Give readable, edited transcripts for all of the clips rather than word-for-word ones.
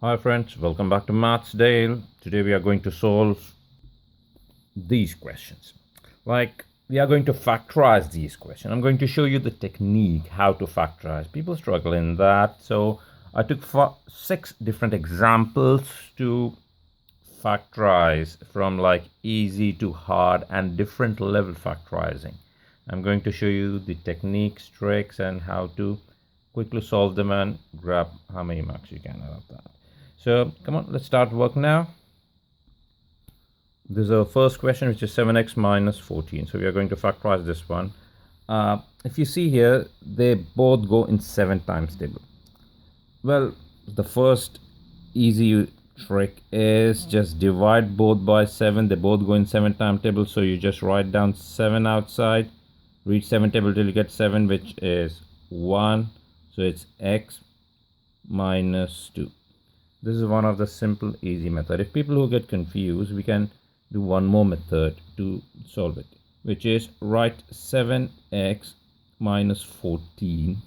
Hi friends, welcome back to MATHSDALE. Today we are going to solve these questions. We are going to factorize these questions. I'm going to show you the technique how to factorize. People struggle in that. So I took 6 different examples to factorize from easy to hard and different level factorizing. I'm going to show you the techniques, tricks, and how to quickly solve them and grab how many marks you can out of that. So come on, let's start work now. This is our first question, which is 7x minus 14. So we are going to factorize this one. If you see here, they both go in 7 times table. Well, the first easy trick is just divide both by 7. They both go in 7 times table. So you just write down 7 outside, read 7 table till you get 7, which is 1. So it's x minus 2. This is one of the simple easy method. If people who get confused, we can do one more method to solve it, which is write 7x minus 14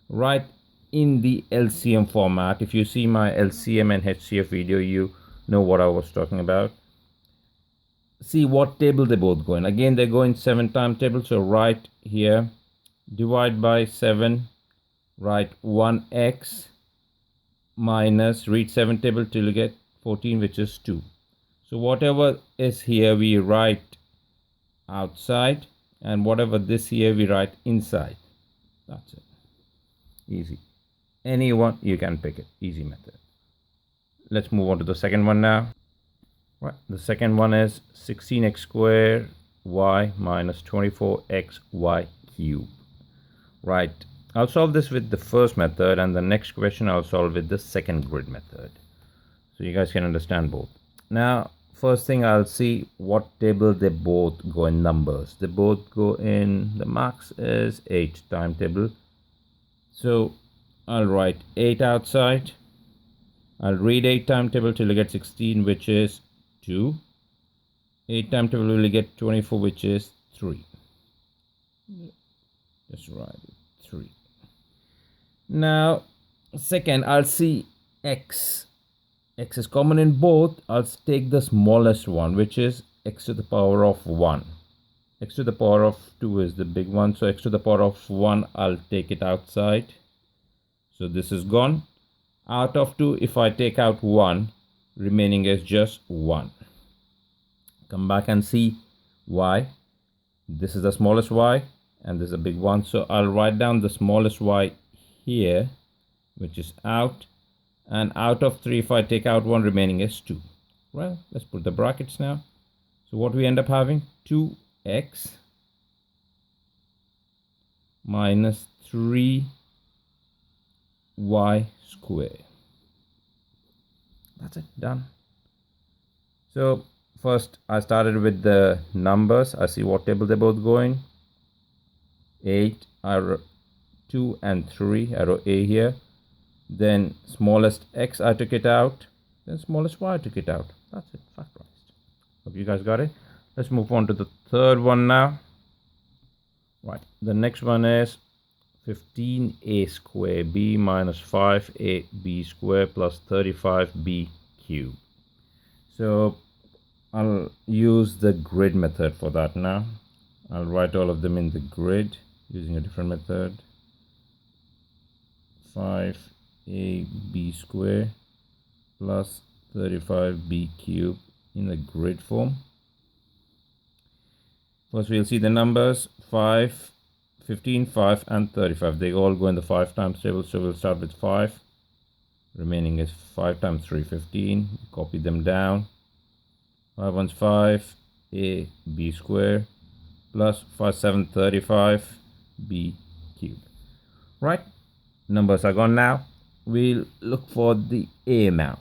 right in the LCM format. If you see my LCM and HCF video, you know what I was talking about. See what table they both go in. Again, they go in 7 times table, so write here, divide by 7, write 1x minus, read 7 table till you get 14, which is 2. So whatever is here we write outside, and whatever this here we write inside. That's it. Easy. Anyone you can pick it. Easy method. Let's move on to the second one now. Right. The second one is 16x squared y minus 24xy cubed. Right. I'll solve this with the first method, and the next question I'll solve with the second grid method, so you guys can understand both. Now, first thing, I'll see what table they both go in numbers. They both go in, the max is 8 timetable. So I'll write 8 outside. I'll read 8 timetable till you get 16, which is 2. 8 timetable will get 24, which is 3. Just write it, 3. Now, second, I'll see x. X is common in both. I'll take the smallest one, which is x to the power of 1. X to the power of 2 is the big one. So x to the power of 1, I'll take it outside. So this is gone. Out of 2, if I take out 1, remaining is just 1. Come back and see y. This is the smallest y, and this is a big one. So I'll write down the smallest y here, which is out, and out of 3, if I take out 1, remaining is 2. Well, let's put the brackets now. So what we end up having, 2x minus 3y squared. That's it, done. So first I started with the numbers. I see what table they both go in. 8, 2 and 3, I wrote a here. Then smallest x I took it out, then smallest y I took it out. That's it, factorized. Hope you guys got it. Let's move on to the third one now. Right, the next one is 15a squared b minus 5ab squared plus 35b cubed. So I'll use the grid method for that now. I'll write all of them in the grid using a different method. 5ab squared plus 35b cubed in the grid form. First we'll see the numbers 5, 15, 5 and 35. They all go in the 5 times table, so we'll start with 5. Remaining is 5 times 3, 15. Copy them down. 5 ones 5, a b squared plus 5 7 35 b cubed. Right, numbers are gone now. We'll look for the a now.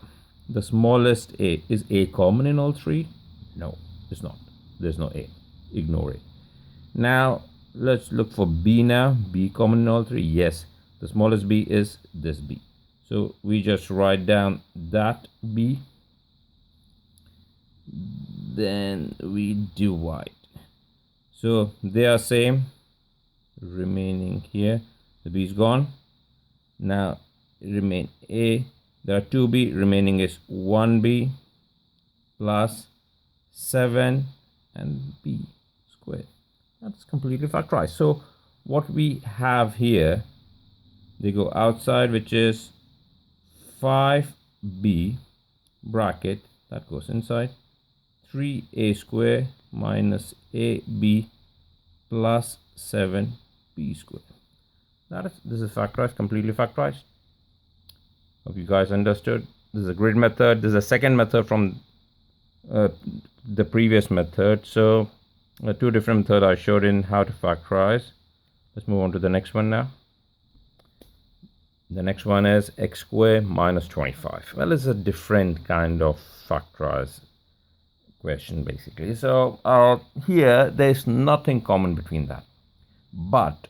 The smallest a. Is a common in all 3? No, it's not. There's no a. Ignore it. Now let's look for b now. B common in all 3? Yes. The smallest b is this b. So we just write down that b. Then we divide. So they are same. Remaining here, the b is gone. Now remain a, there are 2b, remaining is 1b plus 7 and b squared. That's completely factorized. So what we have here, they go outside, which is 5b bracket, that goes inside, 3a square minus ab plus 7b squared. This is factorized, completely factorized. Hope you guys understood. This is a grid method. This is a second method from the previous method. So two different methods I showed in how to factorize. Let's move on to the next one now. The next one is x squared minus 25. Well, it's a different kind of factorized question basically. So here there's nothing common between that, but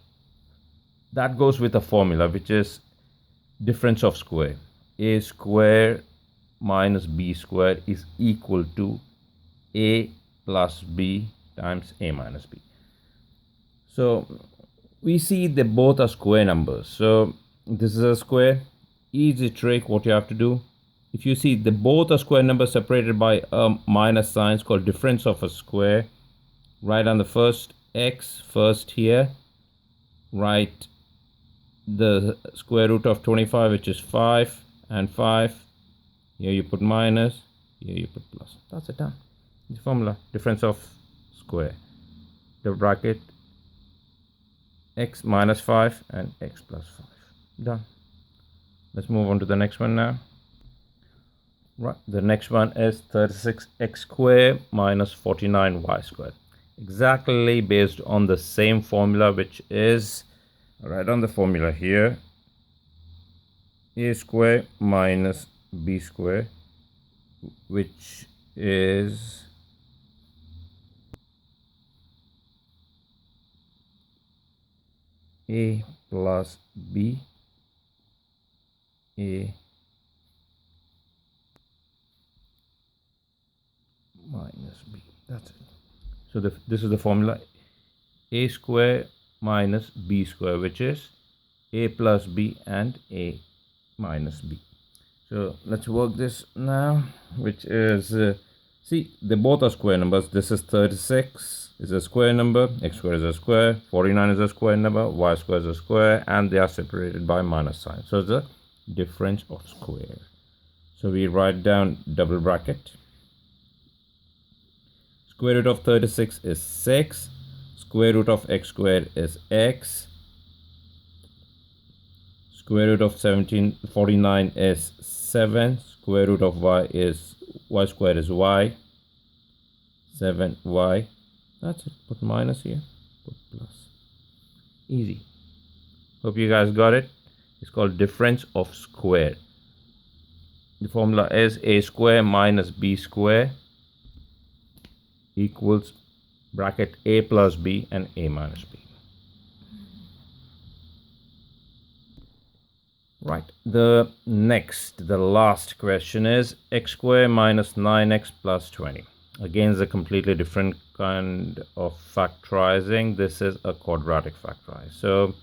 that goes with a formula which is difference of square. A square minus b squared is equal to a plus b times a minus b. So we see they both are square numbers. So this is a square. Easy trick. What you have to do, if you see they both are square numbers separated by a minus sign, it's called difference of a square. Write on the first x first here. Write the square root of 25, which is 5 and 5. Here you put minus, here you put plus. That's it, done. The formula, difference of square. The bracket x minus 5 and x plus 5. Done. Let's move on to the next one now. Right, the next one is 36x squared minus 49y squared. Exactly based on the same formula, which is right on the formula here, a square minus b square, which is a plus b, a minus b. That's it. So this is the formula, a square minus b square, which is a plus b and a minus b. So let's work this now, which is see, they both are square numbers. This is 36 is a square number, x square is a square, 49 is a square number, y square is a square, and they are separated by minus sign. So it's a difference of square. So we write down double bracket. Square root of 36 is 6. Square root of x squared is x. Square root of 49 is 7. Square root of y squared is y. 7y. That's it. Put minus here. Put plus. Easy. Hope you guys got it. It's called difference of square. The formula is a square minus b square equals bracket a plus b and a minus b. Right, the last question is x squared minus 9x plus 20. Again, it's a completely different kind of factorizing. This is a quadratic factorize. So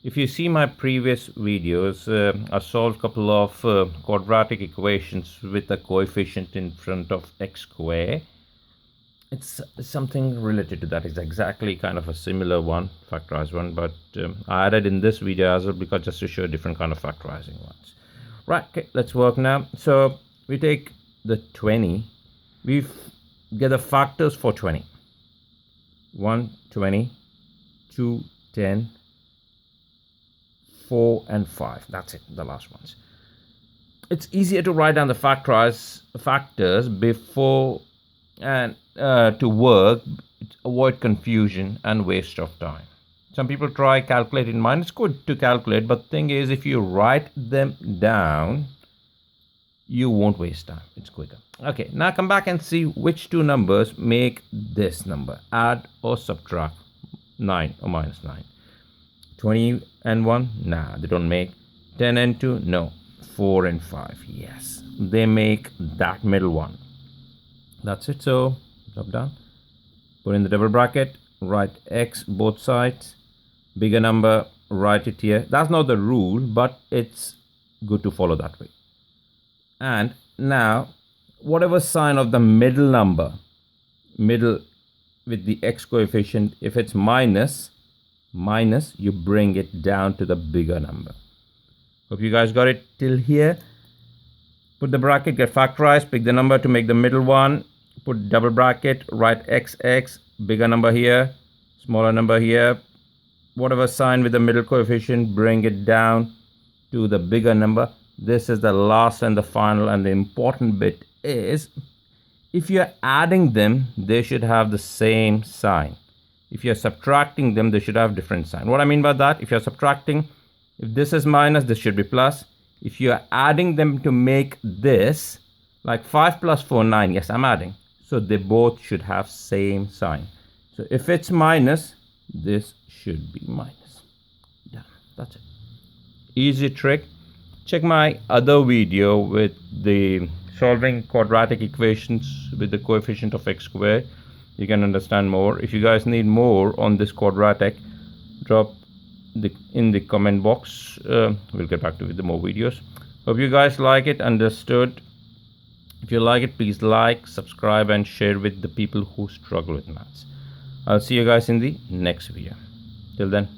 if you see my previous videos, I solved a couple of quadratic equations with a coefficient in front of x squared. It's something related to that. It's exactly kind of a similar one, factorized one, but I added in this video as well because just to show different kind of factorizing ones. Right, okay, let's work now. So we take the 20, we get the factors for 20. 1, 20, 2, 10, 4 and 5. That's it, the last ones. It's easier to write down the factors before and to work, avoid confusion and waste of time. Some people try calculating mine. It's good to calculate, but the thing is, if you write them down, you won't waste time. It's quicker. Okay, now come back and see which two numbers make this number. Add or subtract 9 or minus 9. 20 and 1? Nah, they don't make. 10 and 2? No. 4 and 5? Yes. They make that middle one. That's it. So drop down, put in the double bracket, write x both sides, bigger number, write it here. That's not the rule, but it's good to follow that way. And now whatever sign of the middle number, middle with the x coefficient, if it's minus, you bring it down to the bigger number. Hope you guys got it till here. Put the bracket, get factorized, pick the number to make the middle one, put double bracket, write xx, bigger number here, smaller number here, whatever sign with the middle coefficient, bring it down to the bigger number. This is the last and the final, and the important bit is, if you're adding them, they should have the same sign. If you're subtracting them, they should have different sign. What I mean by that, if you're subtracting, if this is minus, this should be plus. If you're adding them to make this, like 5 plus 4, 9, yes, I'm adding. So they both should have same sign. So if it's minus, this should be minus. Yeah, that's it. Easy trick. Check my other video with the solving quadratic equations with the coefficient of x squared. You can understand more. If you guys need more on this quadratic, drop in the comment box. We'll get back to with the more videos. Hope you guys like it, understood. If you like it, please like, subscribe, and share with the people who struggle with maths. I'll see you guys in the next video. Till then,